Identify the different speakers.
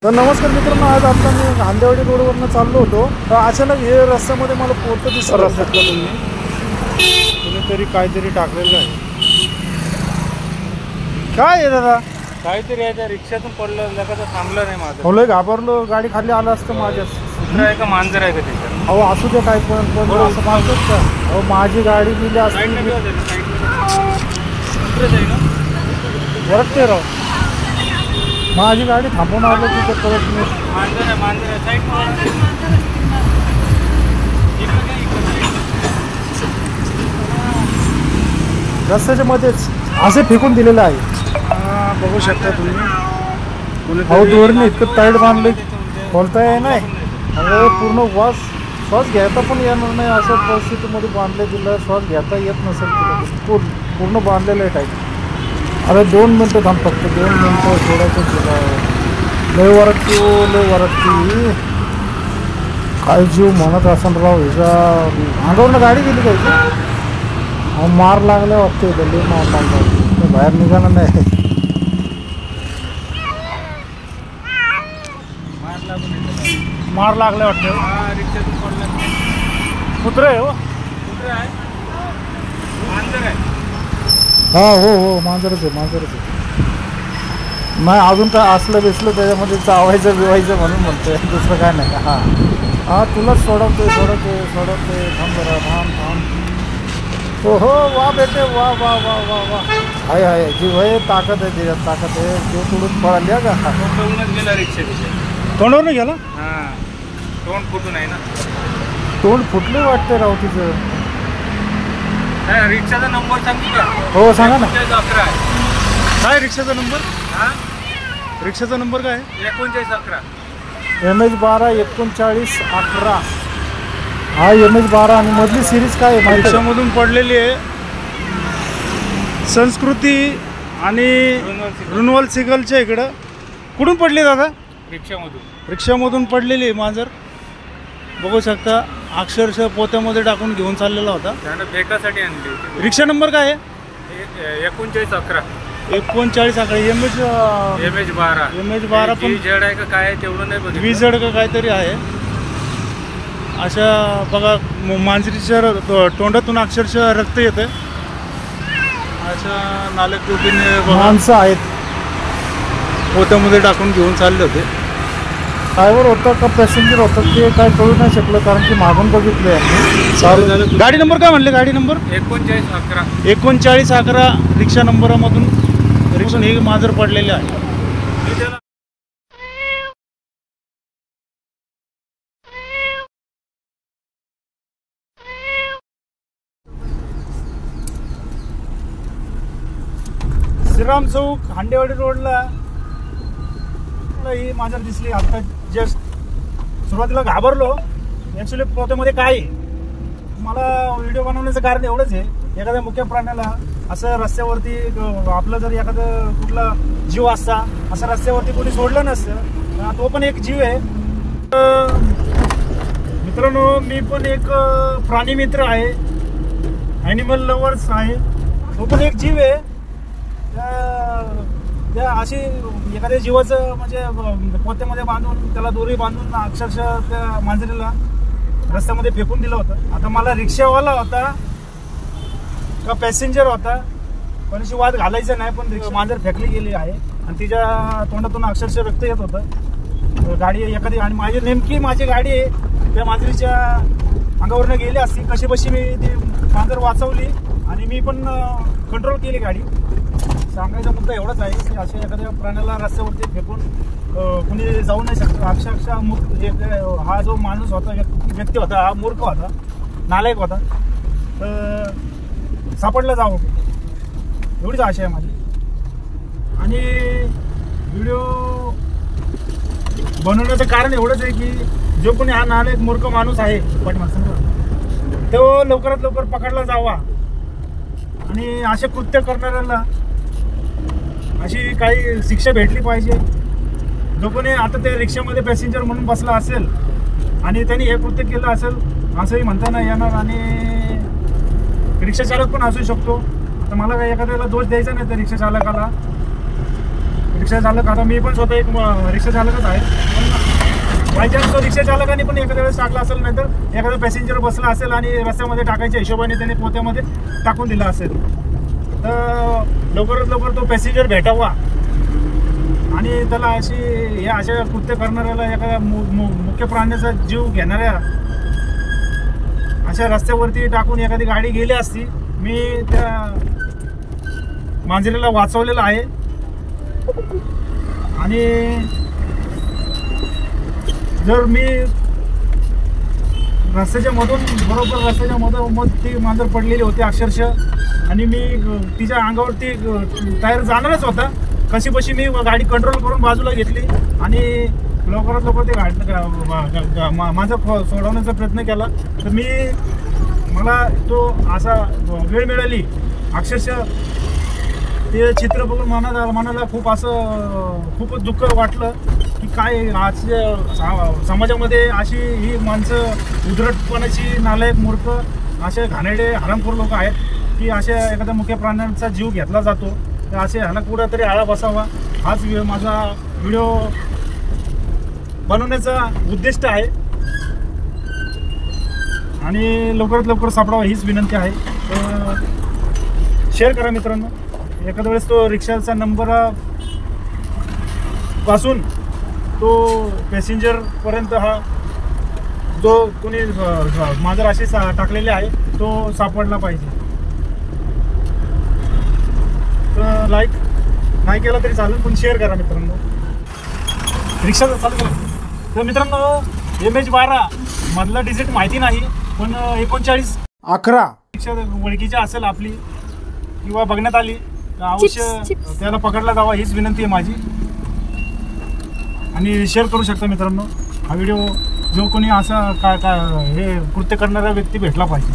Speaker 1: तर नमस्कार मित्रांनो, आज आता मी गांधेवाडी रोडवरनं चाललो होतो. तर अचानक हे रस्त्यामध्ये मला पोतं दिसलं. रस्त्यात कुणीतरी काहीतरी टाकलेलं आहे. काय आहे दादा? काहीतरी आहे त्या रिक्षातून पडलं, लगेच थांबलं नाही माझं. हो, लय घाबरलो. गाडी खाली आलं असतं माझ्या. कुत्रा आहे का मांजर आहे का त्याच्यात? अहो असू दे काय पण असं मारतोच का? अहो माझी गाडी गेली असते. वरटते राव, माझी गाडी थांबवून आलो तिथे परत मी. रस्त्याच्या मध्येच असे फेकून दिलेलं आहे. बघू शकता तुम्ही. अहो दोरने इतकं टाईट बांधलं, बोलता येत नाही. अहो पूर्ण श्वास घ्यायचा पण येणार नाही अशा परिस्थितीमध्ये बांधले दिलं. श्वास घेता येत नसेल तिला, पूर्ण बांधलेलं आहे टाईट. अरे 2 मिनटं थांब, फक्त 2 मिनटं सोडायचं तुला. लय वरटती काय जीव म्हणत असन राव. हिचा अंगावरनं गाडी गेली काय? मार लागल्या वाटते. लय मार लागला, बाहेर निघाला नाही. मार लागल्या वाटते. रिक्षातून पडला. कुत्रा आहे. हो कुत्रा आहे, मांजर आहे. हा हो मांजरच आहे. नाही अजून काय असलं बेसलं त्याच्यामध्ये चावायचं बिवायचं म्हणून म्हणतोय, दुसरं काय नाही. हा तुलाच सोडवतोय. थांब जरा, थांब. हो वा बेटे, वा. हाय जीव आहे, ताकद आहे त्याच्यात, ताकद आहे. जीव तोडून पळाली का? तोंडूनच गेला रिक्षा. तोंडावर गेला? हां, तोंड फुटून आहे ना. तोंड फुटले वाटते राव तिचं. रिक्षाचा नंबर सांगू का? हो सांगा ना. 11 आहे. काय रिक्षाचा नंबर? हां, रिक्षाचा नंबर काय आहे? 3911. MH12 3911. हा MH12. आणि मधली सिरीज काय आहे? रिक्षामधून पडलेली आहे. संस्कृती आणि रुनवल सिगलच्या इकडं. कुठून पडली दादा? रिक्षामधून पडलेली आहे मांजर. बघू शकता, अक्षरशः पोत्यामध्ये टाकून घेऊन चाललेला होता. फेकासाठी आणली. रिक्षा नंबर काय आहे? 3911. 3911. MH12 पण जड आहे का काय तेवढं नाही बघ. जड का काहीतरी आहे. अशा बघा, मांजरीच्या तोंडातून अक्षरशः रक्त येते. अशा नालक दुखीने माणसं आहेत, पोत्यामध्ये टाकून घेऊन चालले होते. ड्रायव्हर होता का पॅसेंजर होता ते काय कळू नाही शकलं, कारण की मागून बघितलं. गाडी नंबर काय म्हणले? गाडी नंबर 3911. 3911 रिक्षा नंबरामधून हे मांजर पडलेले आहे. श्रीराम चौक हांडेवाडी रोडला ही मांजर दिसली. आता जस्ट सुरुवातीला घाबरलो. ॲक्च्युली पोत्यामध्ये काय आहे, मला व्हिडिओ बनवण्याचं कारण एवढंच आहे. एखाद्या मुख्य प्राण्याला असं रस्त्यावरती, आपलं जर एखादं कुठला जीव असता असं रस्त्यावरती कोणी सोडलं नसतं, तो पण एक जीव आहे. मित्रांनो, मी पण एक प्राणी मित्र आहे, ॲनिमल लवर्स आहे. तो पण एक जीव आहे. त्या अशी एखाद्या जीवाचं म्हणजे पोत्यामध्ये बांधून, त्याला दोरी बांधून अक्षरशः त्या मांजरीला रस्त्यामध्ये फेकून दिलं होतं. आता मला रिक्षावाला होता का पॅसेंजर होता पण अशी वाद घालायचा नाही, पण मांजर फेकली गेली आहे आणि तिच्या तोंडातून अक्षरशः रक्त येत होतं. गाडी एखादी, आणि माझी गाडी आहे त्या मांजरीच्या अंगावरनं गेली असती. कशी बशी मी ती मांजर वाचवली आणि मी पण कंट्रोल केली गाडी. सांगायचा मुद्दा एवढाच आहे की अशा एखाद्या प्राण्याला रस्त्यावरती फेकून कुणी जाऊ नाही शकतो. अक्षरशः हा जो माणूस होता, व्यक्ती होता, हा मूर्ख होता, नालायक होता. तर सापडला जावं एवढीच आशा आहे माझी. आणि व्हिडिओ बनवण्याचं कारण एवढंच आहे की जो कोणी हा नालायक मूर्ख माणूस आहे तो लवकरात लवकर पकडला जावा आणि असे कृत्य करणाऱ्यांना अशी काही शिक्षा भेटली पाहिजे. जो कोणी आता त्या रिक्षामध्ये पॅसेंजर म्हणून बसला असेल आणि त्यांनी हे कृत्य केलं असेल असंही म्हणता नाही येणार. आणि रिक्षा चालक पण असू शकतो. तर मला काही एखाद्याला दोष द्यायचा नाही त्या रिक्षा चालकाला. रिक्षा चालक, आता मी पण स्वतः एक रिक्षा चालकच आहे, पण बाय चान्स तो रिक्षा चालकाने पण एखाद्या वेळेस टाकला असेल, नाही तर एखादा पॅसेंजर बसला असेल आणि रस्त्यामध्ये टाकायच्या हिशोबाने त्याने पोत्यामध्ये टाकून दिला असेल, तर लवकरात लवकर तो पॅसेंजर भेटावा आणि त्याला हे अशा कृत्य करणाऱ्याला, एखाद्या मुख्य प्राण्याचा जीव घेणाऱ्या अशा रस्त्यावरती टाकून एखादी गाडी गेली असती, मी त्या मांजरीला वाचवलेलं आहे. आणि जर मी रस्त्याच्या मधून, बरोबर रस्त्याच्या मधोमध ती मांजर पडलेली होती अक्षरशः, आणि मी तिच्या अंगावरती टायर जाणारच होता, कशी बशी मी गाडी कंट्रोल करून बाजूला घेतली आणि लवकरात लवकर ते माझा सोडवण्याचा प्रयत्न केला. तर मला तो असा वेळ मिळाली, अक्षरशः ते चित्र बघून मनाला खूपच दुःख वाटलं की काय आज समाजामध्ये अशी ही माणसं, उद्धटपणाची, नालायक, मूर्ख, असे घाणेरडे हरामखोर लोक आहेत की अशा एखाद्या मुख्य प्राण्यांचा जीव घेतला जातो. तर असे ह्याला कुठंतरी आळा बसावा, हाच माझा व्हिडिओ बनवण्याचा उद्दिष्ट आहे आणि लवकरात लवकर सापडावा हीच विनंती आहे. तर शेअर करा मित्रांनो. एखाद्या वेळेस तो रिक्षाचा नंबर पासून तो पॅसेंजरपर्यंत हा जो कोणी मांजर अशी टाकलेले आहे तो सापडला पाहिजे. तर लाईक नाही केला तरी चालेल, पण शेअर करा मित्रांनो. रिक्षा चालू करा. तर मित्रांनो, MH12 मधला डिजिट माहिती नाही, पण 3911 रिक्षा ओळखीची असेल आपली किंवा बघण्यात आली तर अवश्य त्याला पकडला जावा हीच विनंती आहे माझी. आणि शेअर करू शकता मित्रांनो हा व्हिडिओ, जो कोणी असा काय हे कृत्य करणारा व्यक्ती भेटला पाहिजे.